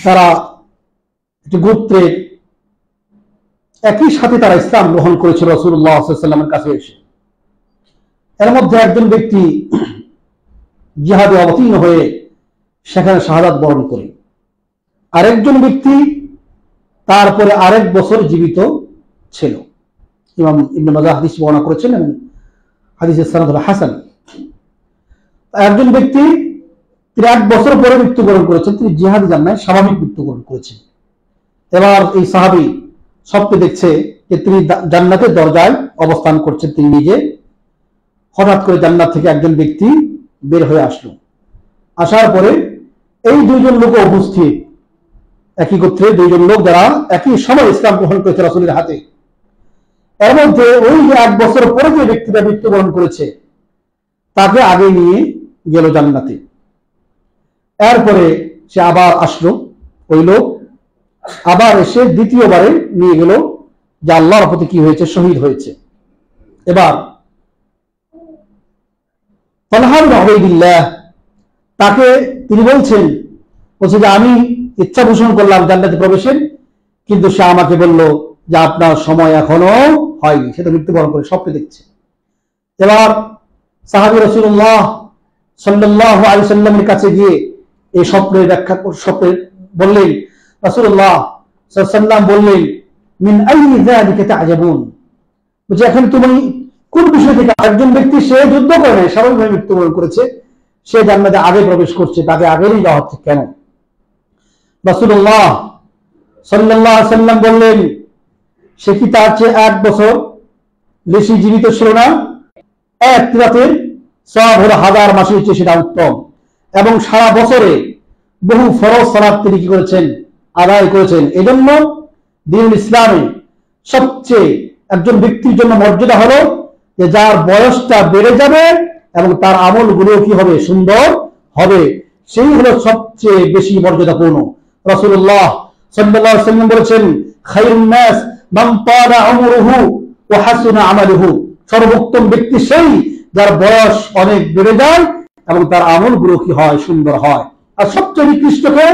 তারা একটি গোত্রের, একই সাথে তারা ইসলাম গ্রহণ করেছিল রাসূলুল্লাহ সাল্লাল্লাহু আলাইহি ওয়াসাল্লামের কাছে এসে। এর মধ্যে একজন ব্যক্তি জিহাদে অবতীর্ণ হয়ে সেখানে শাহাদাত বরণ করে, আরেকজন ব্যক্তি তারপরে আরেক বছর জীবিত ছিল। ইমাম ইবনে মাজাহ হাদিস বর্ণনা করেছেন এবং হাদিসের সনদ হলো হাসান। একজন ব্যক্তি তিনি 1 বছর পরে মৃত্যুবরণ করেছেন, তিনি জিহাদে যান নাই, স্বাভাবিক মৃত্যুবরণ করেছেন। এবার এই সাহাবী স্বপ্নে দেখছে যে তিনি জান্নাতের দরজায় অবস্থান করছেন তিনি নিজে। হঠাৎ করে জান্নাত থেকে একজন ব্যক্তি বের হয়ে আসলো। আসার পরে এই দুইজন লোক উপস্থিত, একই গোত্রে দুইজন লোক যারা একই সময় ইসলাম গ্রহণ করেছে রাসূলের হাতে। এর মধ্যে ওই যে 1 বছর পরে যে ব্যক্তিটা মৃত্যুবরণ করেছে তাকে আগে নিয়ে গেল জান্নাতে। এরপরে সে আবার আসলো, ওই লোক আবার এসে দ্বিতীয়বারে নিয়ে গেল যে আল্লাহর প্রতি কি হয়েছে? শহীদ হয়েছে। এবার তালহা বিন উবাইদিল্লাহ তাকে তিনি বলছে যে আমি ইচ্ছা পোষণ করলাম জান্নাতে প্রবেশের, কিন্তু সে আমাকে বলল যে আপনার সময় এখনো হয়নি। সে তো মৃত্যুবরণ করে স্বপ্নে দেখছে। এবার সাহাবী রাসূলুল্লাহ সাল্লাল্লাহু আলাইহি ওয়াসাল্লামের কাছে গিয়ে এই স্বপ্নের ব্যাখ্যা স্বপ্নের বললেন। রাসূলুল্লাহ সাল্লাল্লাহু আলাইহি ওয়াসাল্লাম বললেন, মিন আইয়ি যালিকা তা'জাবুন, বুঝে এখন তুমি কোন বিষয় থেকে? একজন ব্যক্তি সে যুদ্ধ করে নাই, স্বাভাবিকভাবে মৃত্যুবরণ করেছে, সে জান্নাতে আগে প্রবেশ করছে, তাকে আগে নিয়ে যাওয়া হচ্ছে কেন? রাসূলুল্লাহ সাল্লাল্লাহু আলাইহি ওয়াসাল্লাম বললেন, সে কি তার চেয়ে 1 বছর বেশি জীবিত ছিল না? এক রাতের সওয়াব হলো 1000 মাসের চেয়ে সেটা উত্তম, এবং সারা বছরে বহু ফরজ সালাত তিনি কি করেছেন? আদায় করেছেন। এজন্য দ্বীনুল ইসলামে সবচেয়ে একজন ব্যক্তির জন্য মর্যাদা হলো যে যার বয়সটা বেড়ে যাবে এবং তার আমলগুলো কি হবে? সুন্দর হবে। সেই হলো সবচেয়ে বেশি মর্যাদাপূর্ণ। রাসূলুল্লাহ সাল্লাল্লাহু আলাইহি ওয়াসাল্লাম বলেছেন, খায়রুন নাস মান তালা উমরুহু ওয়া হাসুনা আমালুহু, সর্বোত্তম ব্যক্তি সেই যার বয়স অনেক বেড়ে যায় এবং তার আমলগুলো কি হয়? সুন্দর হয়। আর সবচেয়ে নিকৃষ্টকে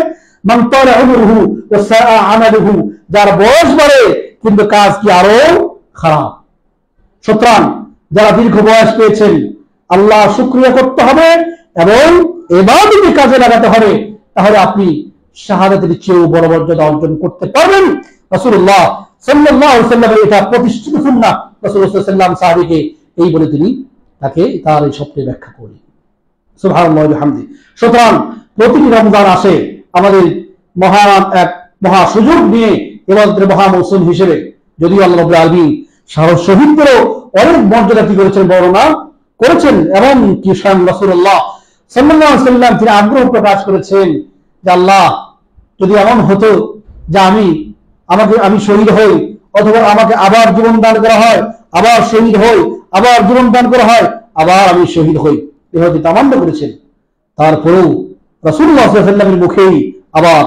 মান তালা উমরুহু ওয়া সাআ আমালুহু, যার বয়স বাড়ে কিন্তু কাজ কি আরো খারাপ। সুতরাং যারা দীর্ঘ বয়স পেয়েছেন, আল্লাহ শুকরিয়া করতে হবে এবং ইবাদতে কাজে লাগাতে হবে, তাহলে আপনি শাহাদাতের চেয়েও বড় মর্যাদা অর্জন করতে পারবেন। রাসূলুল্লাহ সাল্লাল্লাহু আলাইহি ওয়াসাল্লাম এটা প্রতিষ্ঠিত সুন্নাহ। রাসূলুল্লাহ সাল্লাল্লাহু আলাইহি ওয়াসাল্লাম সাহাবীকে এই বলে তিনি তাকে তার এই স্বপ্নে ব্যাখ্যা করেন। সুবহানাল্লাহি ওয়া বিহামদিহি। সুতরাং প্রতিটি রমজান আসে আমাদের মহা সুযোগ নিয়ে ইবাদতের মহা মৌসুম হিসেবে, যদিও আল্লাহ রাব্বুল আলামিন শহীদদেরও অনেক মর্যাদা কি করেছেন, বর্ণনা করেছেন, এবং কি স্বয়ং রাসূলুল্লাহ সাল্লাল্লাহু আলাইহি ওয়াসাল্লাম তিনি আগ্রহ প্রকাশ করেছেন যে আল্লাহ যদি এমন হতো যে আমি শহীদ হই, অথবা আমাকে আবার জীবন দান করা হয়, আবার শহীদ হই, আবার জীবন দান করা হয়, আবার আমি শহীদ হই, এভাবে তামান্না করেছেন। তারপরেও রাসূলুল্লাহ সাল্লাল্লাহু আলাইহি ওয়াসাল্লামের মুখেই আবার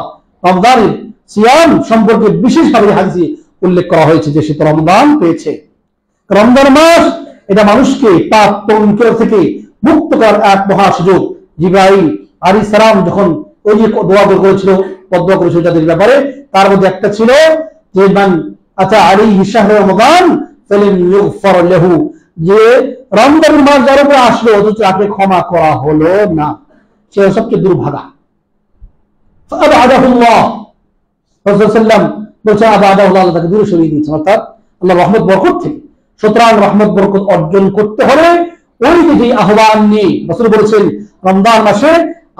রমজানের সিয়াম সম্পর্কে বিশেষভাবে হাদিসে উল্লেখ করা হয়েছে যে সে তো রমজান পেয়েছে। রমজান মাস এটা মানুষকে পাপ কলঙ্কের থেকে মুক্ত করার এক মহা সুযোগ। জিবরাইল আলাইহিস সালাম যখন ওই যে দোয়া করেছিল, বদদোয়া করেছিল যাদের ব্যাপারে, তার মধ্যে একটা ছিল যে মান আতা আলাইহি শাহরু রমাদান ফালাম ইউগফার লাহু, যে রমজানের মাস যার উপরে আসলো অথচ তাকে ক্ষমা করা হলো না, সে সবচেয়ে দুর্ভাগা। ফাআবাদাহুল্লাহ, রাসূল সাল্লাল্লাহু আলাইহি ওয়াসাল্লাম বলছেন আবাদাহুল্লাহ, আল্লাহ তাকে দূরে সরিয়ে দিয়েছেন, অর্থাৎ আল্লাহর রহমত বরকত থেকে। সুতরাং রহমত বরকত অর্জন করতে হলে ওই যে আহ্বান নিয়ে রাসূল বলেছেন রমজান মাসে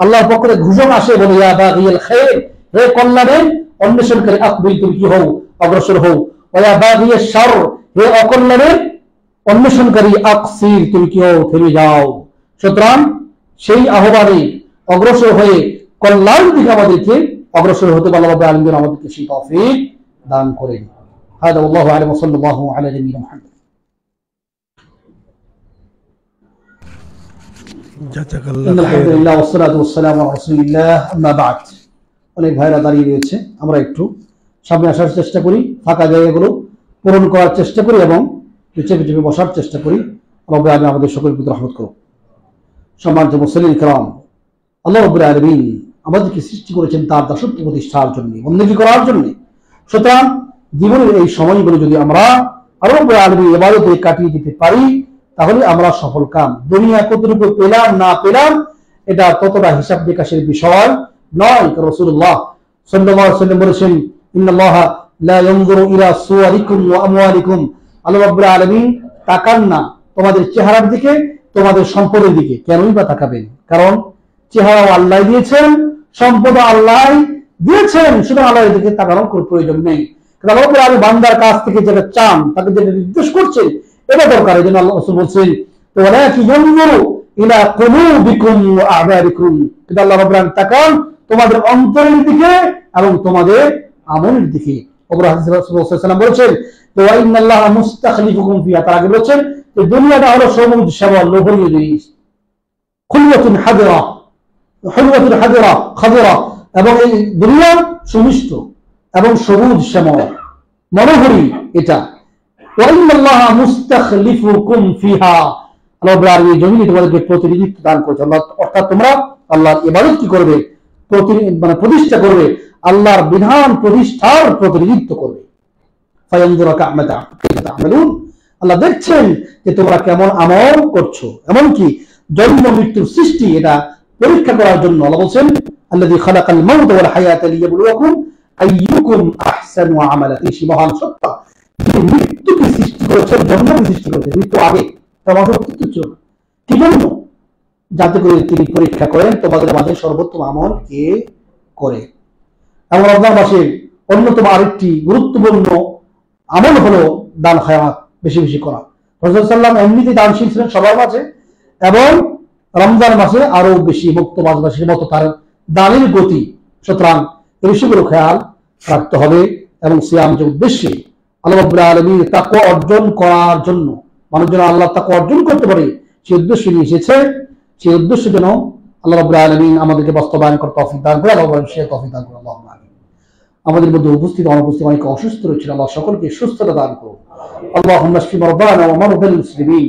আল্লাহর পক্ষ থেকে ঘোষণা আসে, বলে ইয়া বাগিয়াল খায়র, হে কল্যাণের অন্বেষণকারী, আকবিল, তুমি কি হও, অগ্রসর হও, ওয়া বাগিয়াশ শার, হে অকল্যাণের অন্বেষণকারী, আকসির, তুমি কি হও, থেমে যাও। সুতরাং সেই আহ্বানে অগ্রসর হয়ে কল্যাণ দিকে আমাদেরকে অগ্রসর হতে আল্লাহ রাব্বুল আলামিন আমাদেরকে সেই তৌফিক দান করেন। হাদা আল্লাহু আ'লাম ওয়া সাল্লাল্লাহু আলা নবিয়িনা মুহাম্মদ। আলহামদুলিল্লাহ ওয়াসসালাতু ওয়াসসালামু আলা রাসূলিল্লাহ, আম্মা বা'দ। অনেক ভাইরা দাঁড়িয়ে রয়েছে, আমরা একটু সামনে আসার চেষ্টা করি, ফাঁকা জায়গাগুলো পূরণ করার চেষ্টা করি এবং চেপে চেপে বসার চেষ্টা করি। রব্বুল আলামিন আমাদের সকলের প্রতি রহমত করুন। সম্মানিত মুসলিম কিরাম, আল্লাহ রাব্বুল আলামিন আমাদেরকে সৃষ্টি করেছেন তার দাসত্ব প্রতিষ্ঠার জন্য, বندگی করার জন্য। সুতরাং জীবনের এই সময়গুলো যদি আমরা আল্লাহ রাব্বুল আলামিনের ইবাদতে কাটিয়ে দিতে পারি, তাহলে আমরা সফল কাম। দুনিয়া কতটুকু পেলাম না পেলাম এটা ততটা হিসাব নিকাশের বিষয় নয়। রাসূলুল্লাহ সাল্লাল্লাহু আলাইহি ওয়াসাল্লাম বলেছেন, ইন্নাল্লাহা লা ইয়ানজুরু ইলা সুওয়ারিকুম ওয়া আমওয়ালিকুম, আল্লাহ রাব্বুল আলামিন তাকান না তোমাদের চেহারার দিকে, তোমাদের সম্পদের দিকে। কেনই বা তাকাবেন? কারণ চেহারাও আল্লাহ দিয়েছেন, সম্পদ আল্লাহ দিয়েছেন, শুধু আল্লাহর দিকে তাকানোর কোনো প্রয়োজন নেই। কারণ আল্লাহ রাব্বুল আলামিন বান্দার কাছ থেকে যেটা চান, তাকে যেটা নির্দেশ করছেন, এটা দরকার। এই জন্য আল্লাহ রাসূল বলছেন, ওয়ালাকি ইয়ানজুরু ইলা কুলুবিকুম ওয়া আ'মালিকুম, কিন্তু আল্লাহ রাব্বুল আলামিন তাকান তোমাদের অন্তরের দিকে এবং তোমাদের আমলের দিকে। ওপর হাদিসে রাসূলুল্লাহ সাল্লাল্লাহু আলাইহি ওয়াসাল্লাম বলেছেন, ওয়া ইন্নাল্লাহা মুস্তাখলিফুকুম ফিহা, তার আগে বলেছেন যে দুনিয়াটা হলো সবুজ শ্যামল লোভনীয় জিনিস, খুলওয়াতুন হাদিরা, খুলওয়াতুন হাদিরা খাদিরা, এবং এই দুনিয়া সুমিষ্ট এবং সবুজ শ্যামল মনোহরী এটা। ওয়া ইন্নাল্লাহা মুস্তাখলিফুকুম ফিহা, আল্লাহ রাব্বুল আলামিন জমিনে তোমাদেরকে প্রতিনিধিত্ব দান করেছেন, অর্থাৎ তোমরা আল্লাহর ইবাদত কি করবে, প্রতিষ্ঠা করবে, আল্লাহর বিধান প্রতিষ্ঠার প্রতিনিধিত্ব করবে। ফায়ানজুরা কা'মাতা তা'মালুন, আল্লাহ দেখছেন যে তোমরা কেমন আমল করছো। এমনকি জন্ম মৃত্যুর সৃষ্টি এটা পরীক্ষা করার জন্য আল্লাহ বলছেন, আল্লাযী খালাকাল মাউতা ওয়াল হায়াতা লিয়াবলুয়াকুম আইয়ুকুম আহসানু আমালা, এই মহান সত্তা যিনি মৃত্যুকে সৃষ্টি করেছেন, জন্মকে সৃষ্টি করেছেন, মৃত্যু আগে তোমার অস্তিত্ব ছিল না, কি জন্য? যাতে করে তিনি পরীক্ষা করেন তোমাদের মাঝে সর্বোত্তম আমল কে করে। এবং রমজান মাসের অন্যতম আরেকটি গুরুত্বপূর্ণ আমল হলো দান খায়রাত বেশি বেশি করা। রাসূল সাল্লাল্লাহু আলাইহি ওয়াসাল্লাম এমনিতে দানশীল ছিলেন সবার মাঝে, এবং রমজান মাসে আরো বেশি মুক্ত মাসবাসীর মতো তার দানের গতি। সুতরাং এই বিষয়গুলো খেয়াল রাখতে হবে এবং সিয়াম যে উদ্দেশ্যে আল্লাহ রাব্বুল আলামিন তাকওয়া অর্জন করার জন্য, মানুষ যেন আল্লাহ তাকওয়া অর্জন করতে পারে সেই উদ্দেশ্য নিয়ে এসেছে, সেই উদ্দেশ্য যেন আল্লাহ রাব্বুল আলামিন আমাদেরকে বাস্তবায়ন করতে তৌফিক দান করে। আল্লাহ সে তৌফিক দান করে। আল্লাহুম্মা আমিন। আমাদের মধ্যে উপস্থিত অনুপস্থিত অনেক অসুস্থ রয়েছিল, আল্লাহ সকলকে সুস্থতা দান করুন। আল্লাহুম্মা শফি মারদানা ওয়া মারদাল মুসলিমিন।